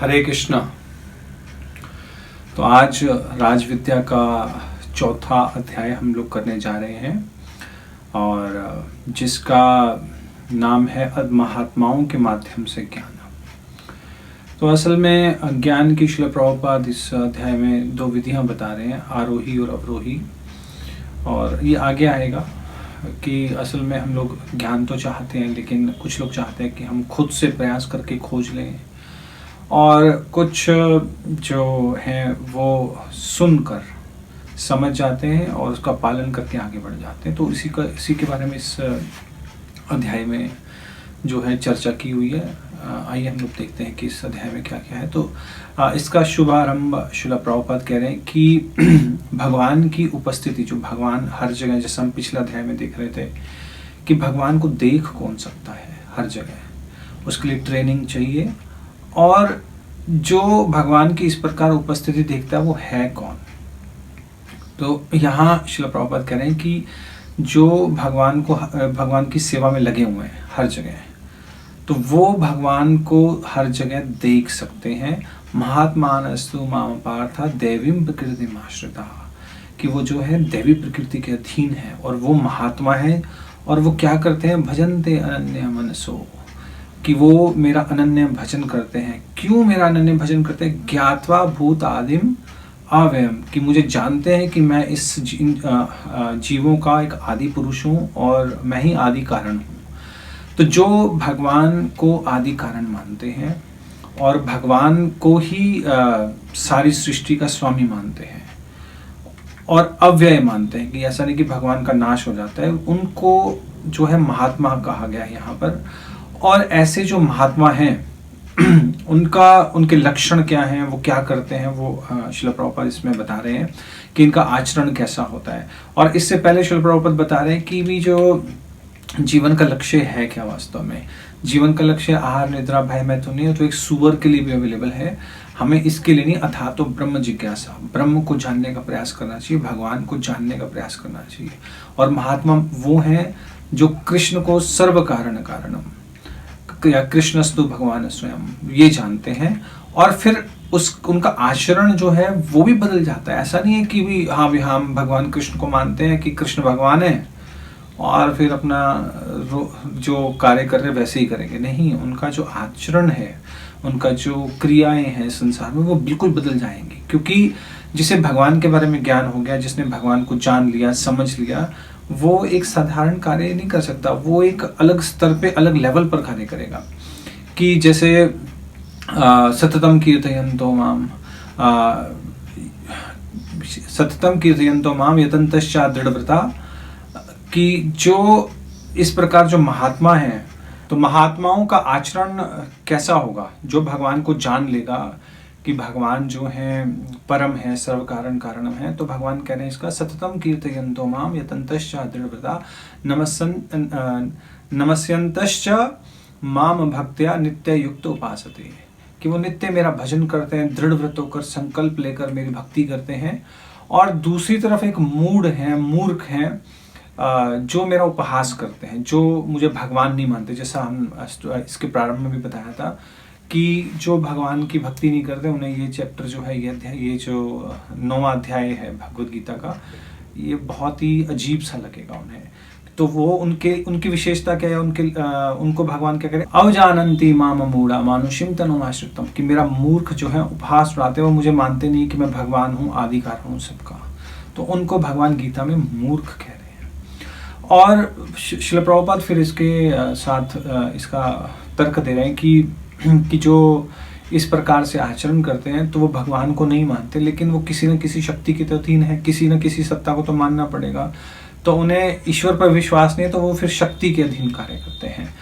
हरे कृष्णा। तो आज राजविद्या का चौथा अध्याय हम लोग करने जा रहे हैं और जिसका नाम है महात्माओं के माध्यम से ज्ञान। तो असल में ज्ञान की शिला प्रभुपाद इस अध्याय में दो विधियां बता रहे हैं, आरोही और अवरोही। और ये आगे आएगा कि असल में हम लोग ज्ञान तो चाहते हैं, लेकिन कुछ लोग चाहते हैं कि हम खुद से प्रयास करके खोज लें, और कुछ जो हैं वो सुनकर समझ जाते हैं और उसका पालन करके आगे बढ़ जाते हैं। तो इसी के बारे में इस अध्याय में जो है चर्चा की हुई है। आइए हम लोग देखते हैं कि इस अध्याय में क्या क्या है। तो इसका शुभारंभ शिला प्रभुपाद कह रहे हैं कि भगवान की उपस्थिति, जो भगवान हर जगह, जैसे हम पिछले अध्याय में देख रहे थे कि भगवान को देख कौन सकता है हर जगह, उसके लिए ट्रेनिंग चाहिए। और जो भगवान की इस प्रकार उपस्थिति देखता है वो है कौन। तो यहाँ शिला प्रभुपाद कह रहे हैं कि जो भगवान की सेवा में लगे हुए हैं हर जगह, तो वो भगवान को हर जगह देख सकते हैं। महात्मानस्तु माम पार्था दैवीं प्रकृतिम आश्रिता, कि वो जो है दैवी प्रकृति के अधीन है और वो महात्मा है। और वो क्या करते हैं, भजन्ते अनन्य मनसो, कि वो मेरा अनन्य भजन करते हैं। क्यों मेरा अनन्य भजन करते हैं? ज्ञात्वा भूत आदिम अव्ययम, कि मुझे जानते हैं कि मैं इस जीवों का एक आदि पुरुष हूँ और मैं ही आदि कारण हूँ। तो जो भगवान को आदि कारण मानते हैं और भगवान को ही सारी सृष्टि का स्वामी मानते हैं और अव्यय मानते हैं, कि ऐसा नहीं कि भगवान का नाश हो जाता है, उनको जो है महात्मा कहा गया है यहाँ पर। और ऐसे जो महात्मा हैं उनके लक्षण क्या हैं, वो क्या करते हैं, वो शिला प्रभुपाद इसमें बता रहे हैं कि इनका आचरण कैसा होता है। और इससे पहले शिला प्रभुपाद बता रहे हैं कि भी जो जीवन का लक्ष्य है क्या। वास्तव में जीवन का लक्ष्य आहार निद्रा भय में तो नहीं है, तो एक सुअर के लिए भी अवेलेबल है। हमें इसके लिए नहीं, अथा तो ब्रह्म जिज्ञासा, ब्रह्म को जानने का प्रयास करना चाहिए, भगवान को जानने का प्रयास करना चाहिए। और महात्मा वो हैं जो कृष्ण को सर्व कारण कारणम, या कृष्णस्तु भगवान स्वयं, ये जानते हैं। और फिर उनका आचरण जो है वो भी बदल जाता है। ऐसा नहीं है कि भी हम भगवान कृष्ण को मानते हैं कि कृष्ण भगवान है और फिर अपना जो कार्य कर रहे वैसे ही करेंगे। नहीं, उनका जो आचरण है, उनका जो क्रियाएं हैं संसार में, वो बिल्कुल बदल जाएंगी। क्योंकि जिसे भगवान के बारे में ज्ञान हो गया, जिसने भगवान को जान लिया, समझ लिया, वो एक साधारण कार्य नहीं कर सकता, वो एक अलग स्तर पे, अलग लेवल पर कार्य करेगा। कि जैसे सततम कीर्तयन्तो माम यतन्तश्च दृढ़व्रता, कि जो इस प्रकार जो महात्मा हैं, तो महात्माओं का आचरण कैसा होगा? जो भगवान को जान लेगा कि भगवान जो है परम है, सर्व कारण कारणम है, तो भगवान कह रहे हैं इसका सततम कीर्तयन्तो माम यतन्तश्च दृढ़व्रता नमस्यन्तश्च माम भक्त्या नित्य युक्त उपासते, कि वो नित्य मेरा भजन करते हैं, दृढ़ व्रत होकर संकल्प लेकर मेरी भक्ति करते हैं। और दूसरी तरफ एक मूर्ख हैं जो मेरा उपहास करते हैं, जो मुझे भगवान नहीं मानते। जैसा हम इसके प्रारंभ में भी बताया था कि जो भगवान की भक्ति नहीं करते, उन्हें ये चैप्टर जो है, ये जो 9वां अध्याय है भगवद गीता का, ये बहुत ही अजीब सा लगेगा उन्हें। तो वो उनकी विशेषता क्या है, उनको भगवान क्या करे, अवजानन्ति माम मूढ़ा मानुषिम तनुमाश्रितम, कि मेरा मूर्ख जो है उपहास उड़ाते हैं, वो मुझे मानते नहीं कि मैं भगवान हूँ, आदि कारण हूँ सबका। तो उनको भगवान गीता में मूर्ख कह रहे हैं। और शिला प्रभुपाद फिर इसके साथ इसका तर्क दे रहे हैं कि जो इस प्रकार से आचरण करते हैं, तो वो भगवान को नहीं मानते, लेकिन वो किसी न किसी शक्ति के अधीन है, किसी न किसी सत्ता को तो मानना पड़ेगा। तो उन्हें ईश्वर पर विश्वास नहीं है, तो वो फिर शक्ति के अधीन कार्य करते हैं।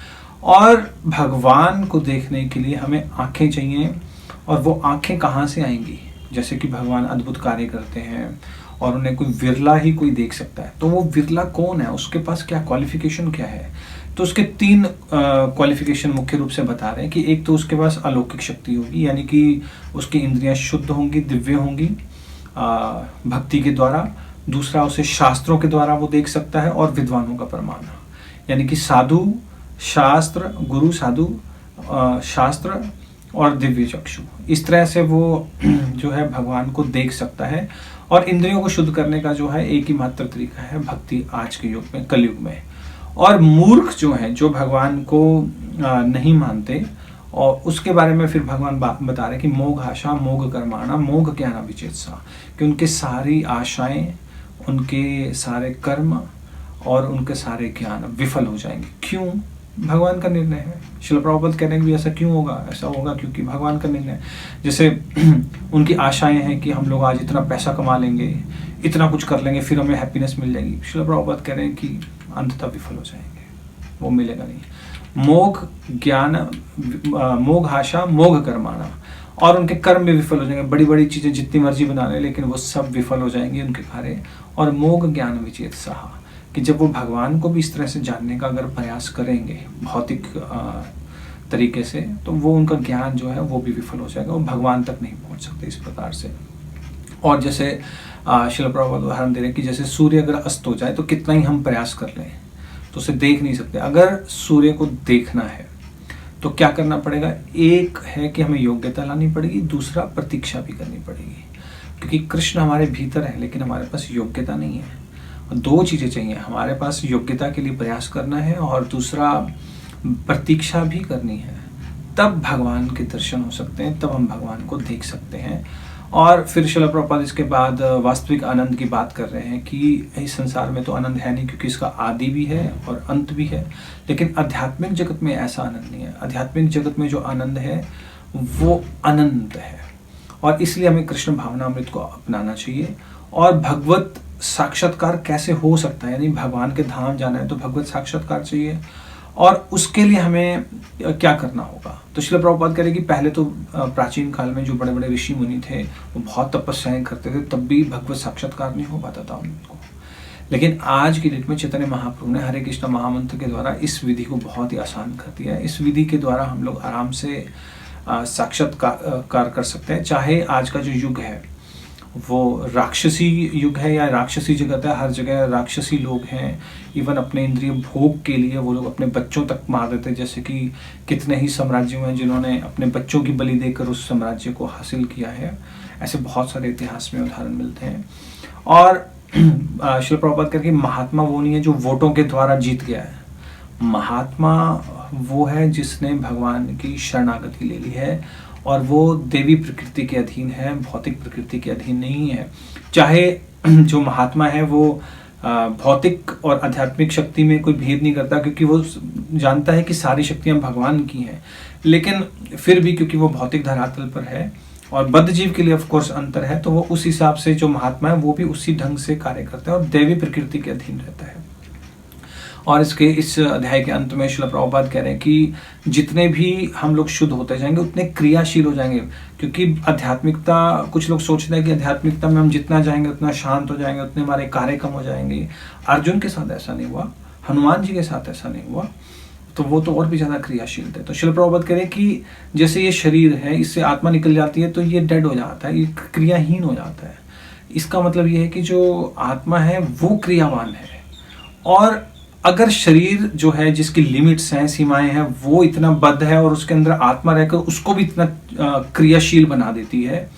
और भगवान को देखने के लिए हमें आंखें चाहिए, और वो आंखें कहाँ से आएंगी? जैसे कि भगवान अद्भुत कार्य करते हैं और उन्हें कोई विरला ही कोई देख सकता है, तो वो विरला कौन है, उसके पास क्या क्वालिफिकेशन क्या है? तो उसके 3 क्वालिफिकेशन मुख्य रूप से बता रहे हैं कि एक तो उसके पास अलौकिक शक्ति होगी, यानी कि उसकी इंद्रियां शुद्ध होंगी, दिव्य होंगी भक्ति के द्वारा। दूसरा, उसे शास्त्रों के द्वारा वो देख सकता है, और विद्वानों का प्रमाण, यानी कि साधु शास्त्र, गुरु साधु शास्त्र और दिव्य चक्षु। इस तरह से वो जो है भगवान को देख सकता है। और इंद्रियों को शुद्ध करने का जो है एक ही मात्र तरीका है भक्ति, आज के युग में, कलयुग में। और मूर्ख जो है, जो भगवान को नहीं मानते, और उसके बारे में फिर भगवान बता रहे कि मोघ आशा मोघ कर्माणा मोघ ज्ञान विचेतसा, कि उनके सारी आशाएं, उनके सारे कर्म और उनके सारे ज्ञान विफल हो जाएंगे। क्यों? भगवान का निर्णय है। श्रील प्रभुपाद कह रहे हैं कि ऐसा क्यों होगा? ऐसा होगा क्योंकि भगवान का निर्णय है। जैसे उनकी आशाएं हैं कि हम लोग आज इतना पैसा कमा लेंगे, इतना कुछ कर लेंगे, फिर हमें हैप्पीनेस मिल जाएगी। श्रील प्रभुपाद कह रहे हैं कि अंततः विफल हो जाएंगे, वो मिलेगा नहीं। मोघ ज्ञान, मोघ आशा मोघ कर्माणा, और उनके कर्म भी विफल हो जाएंगे। बड़ी बड़ी चीजें जितनी मर्जी बना ले, लेकिन वो सब विफल हो जाएंगे उनके कार्य। और मोघ ज्ञान विचेतसा, कि जब वो भगवान को भी इस तरह से जानने का अगर प्रयास करेंगे भौतिक तरीके से, तो वो उनका ज्ञान जो है वो भी विफल हो जाएगा, वो भगवान तक नहीं पहुंच सकते इस प्रकार से। और जैसे श्रील प्रभुपाद उदाहरण दे रहे हैं कि जैसे सूर्य अगर अस्त हो जाए तो कितना ही हम प्रयास कर लें तो उसे देख नहीं सकते। अगर सूर्य को देखना है तो क्या करना पड़ेगा? एक है कि हमें योग्यता लानी पड़ेगी, दूसरा प्रतीक्षा भी करनी पड़ेगी, क्योंकि कृष्ण हमारे भीतर है लेकिन हमारे पास योग्यता नहीं है। दो चीजें चाहिए, हमारे पास योग्यता के लिए प्रयास करना है और दूसरा प्रतीक्षा भी करनी है। तब भगवान के दर्शन हो सकते हैं, तब हम भगवान को देख सकते हैं। और फिर श्रील प्रभुपाद इसके बाद वास्तविक आनंद की बात कर रहे हैं कि इस संसार में तो आनंद है नहीं, क्योंकि इसका आदि भी है और अंत भी है। लेकिन आध्यात्मिक जगत में ऐसा आनंद नहीं है। आध्यात्मिक जगत में जो आनंद है वो अनंत है, और इसलिए हमें कृष्ण भावनामृत को अपनाना चाहिए। और भगवत साक्षात्कार कैसे हो सकता है, यानी भगवान के धाम जाना है तो भगवत साक्षात्कार चाहिए, और उसके लिए हमें क्या करना होगा? तो श्रील प्रभुपाद कह रहे कि पहले तो प्राचीन काल में जो बड़े बड़े ऋषि मुनि थे वो बहुत तपस्याएं करते थे, तब भी भगवत साक्षात्कार नहीं हो पाता था उनको। लेकिन आज की डेट में चैतन्य महाप्रभु ने हरे कृष्ण महामंत्र के द्वारा इस विधि को बहुत ही आसान कर दिया है। इस विधि के द्वारा हम लोग आराम से साक्षात्कार कर सकते हैं। चाहे आज का जो युग है वो राक्षसी युग है या राक्षसी जगत है, हर जगह राक्षसी लोग हैं। इवन अपने इंद्रिय भोग के लिए वो लोग अपने बच्चों तक मार देते हैं। जैसे कि कितने ही साम्राज्यों में जिन्होंने अपने बच्चों की बलि देकर उस साम्राज्य को हासिल किया है। ऐसे बहुत सारे इतिहास में उदाहरण मिलते हैं। और श्रील प्रभुपाद कहते हैं कि महात्मा वो नहीं है जो वोटों के द्वारा जीत गया है। महात्मा वो है जिसने भगवान की शरणागति ले ली है, और वो देवी प्रकृति के अधीन है, भौतिक प्रकृति के अधीन नहीं है। चाहे जो महात्मा है वो भौतिक और आध्यात्मिक शक्ति में कोई भेद नहीं करता, क्योंकि वो जानता है कि सारी शक्तियां भगवान की हैं। लेकिन फिर भी क्योंकि वो भौतिक धरातल पर है और बद्ध जीव के लिए ऑफ कोर्स अंतर है, तो वो उस हिसाब से जो महात्मा है वो भी उसी ढंग से कार्य करता है और देवी प्रकृति के अधीन रहता है। और इस अध्याय के अंत में श्रील प्रभुपाद कह रहे हैं कि जितने भी हम लोग शुद्ध होते जाएंगे उतने क्रियाशील हो जाएंगे। क्योंकि आध्यात्मिकता, कुछ लोग सोचते हैं कि आध्यात्मिकता में हम जितना जाएंगे उतना शांत हो जाएंगे, उतने हमारे कार्य कम हो जाएंगे। अर्जुन के साथ ऐसा नहीं हुआ, हनुमान जी के साथ ऐसा नहीं हुआ, तो वो तो और भी ज्यादा क्रियाशील थे। तो श्रील प्रभुपाद कह रहे हैं कि जैसे ये शरीर है, इससे आत्मा निकल जाती है तो ये डेड हो जाता है, ये क्रियाहीन हो जाता है। इसका मतलब ये है कि जो आत्मा है वो क्रियावान है। और अगर शरीर जो है, जिसकी लिमिट्स हैं, सीमाएं हैं, वो इतना बद्ध है और उसके अंदर आत्मा रहकर उसको भी इतना क्रियाशील बना देती है,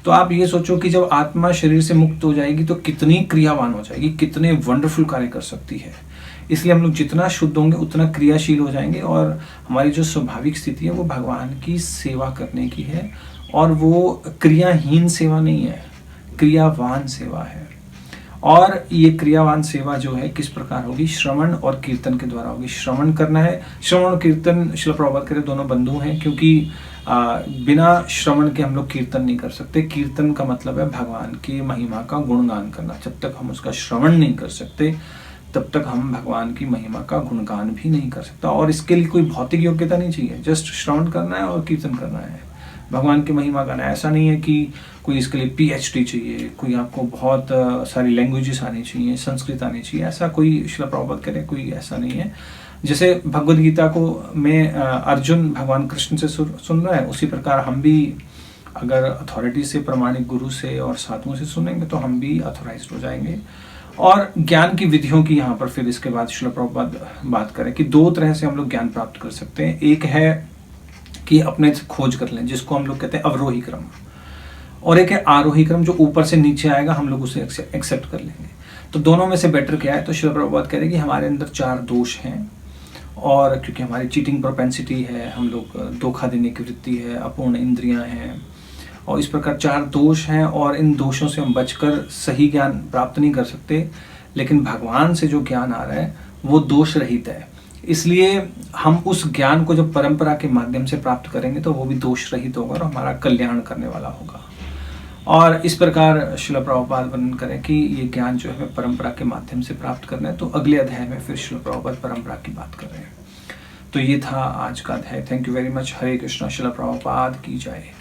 तो आप ये सोचो कि जब आत्मा शरीर से मुक्त हो जाएगी तो कितनी क्रियावान हो जाएगी, कितने वंडरफुल कार्य कर सकती है। इसलिए हम लोग जितना शुद्ध होंगे उतना क्रियाशील हो जाएंगे, और हमारी जो स्वाभाविक स्थिति है वो भगवान की सेवा करने की है। और वो क्रियाहीन सेवा नहीं है, क्रियावान सेवा है। और ये क्रियावान सेवा जो है किस प्रकार होगी? श्रवण और कीर्तन के द्वारा होगी। श्रवण करना है, श्रवण और कीर्तन श्रील प्रभुपाद कह रहे दोनों बंधु हैं, क्योंकि बिना श्रवण के हम लोग कीर्तन नहीं कर सकते। कीर्तन का मतलब है भगवान की महिमा का गुणगान करना। जब तक हम उसका श्रवण नहीं कर सकते तब तक हम भगवान की महिमा का गुणगान भी नहीं कर सकता। और इसके लिए कोई भौतिक योग्यता नहीं चाहिए, जस्ट श्रवण करना है और कीर्तन करना है, भगवान की महिमा गाना है। ऐसा नहीं है कि कोई इसके लिए PhD चाहिए, कोई आपको बहुत सारी लैंग्वेजेस आनी चाहिए, संस्कृत आनी चाहिए, ऐसा कोई श्रील प्रभुपाद करे, कोई ऐसा नहीं है। जैसे भगवद गीता को में अर्जुन भगवान कृष्ण से सुन रहा है, उसी प्रकार हम भी अगर अथॉरिटी से, प्रामाणिक गुरु से और साधुओं से सुनेंगे तो हम भी अथोराइज्ड हो जाएंगे। और ज्ञान की विधियों की यहाँ पर फिर इसके बाद श्रील प्रभुपाद बात करें कि दो तरह से हम लोग ज्ञान प्राप्त कर सकते हैं। एक है कि अपने से खोज कर लें, जिसको हम लोग कहते हैं अवरोही क्रम, और एक है आरोही क्रम जो ऊपर से नीचे आएगा, हम लोग उसे एक्सेप्ट कर लेंगे। तो दोनों में से बेटर क्या है? तो श्रील प्रभुपाद कहते हैं कि हमारे अंदर 4 दोष हैं, और क्योंकि हमारी चीटिंग प्रोपेंसिटी है, हम लोग धोखा देने की वृत्ति है, अपूर्ण इंद्रियां हैं, और इस प्रकार 4 दोष हैं, और इन दोषों से हम बचकर सही ज्ञान प्राप्त नहीं कर सकते। लेकिन भगवान से जो ज्ञान आ रहा है वो दोष रहित है, इसलिए हम उस ज्ञान को जब परंपरा के माध्यम से प्राप्त करेंगे तो वो भी दोष रहित होगा और हमारा कल्याण करने वाला होगा। और इस प्रकार श्रील प्रभुपाद वर्णन करें कि ये ज्ञान जो है हमें परंपरा के माध्यम से प्राप्त करना है। तो अगले अध्याय में फिर श्रील प्रभुपाद परंपरा की बात कर रहे हैं। तो ये था आज का अध्याय। Thank you very much. Hare Krishna. Srila Prabhupada की जय।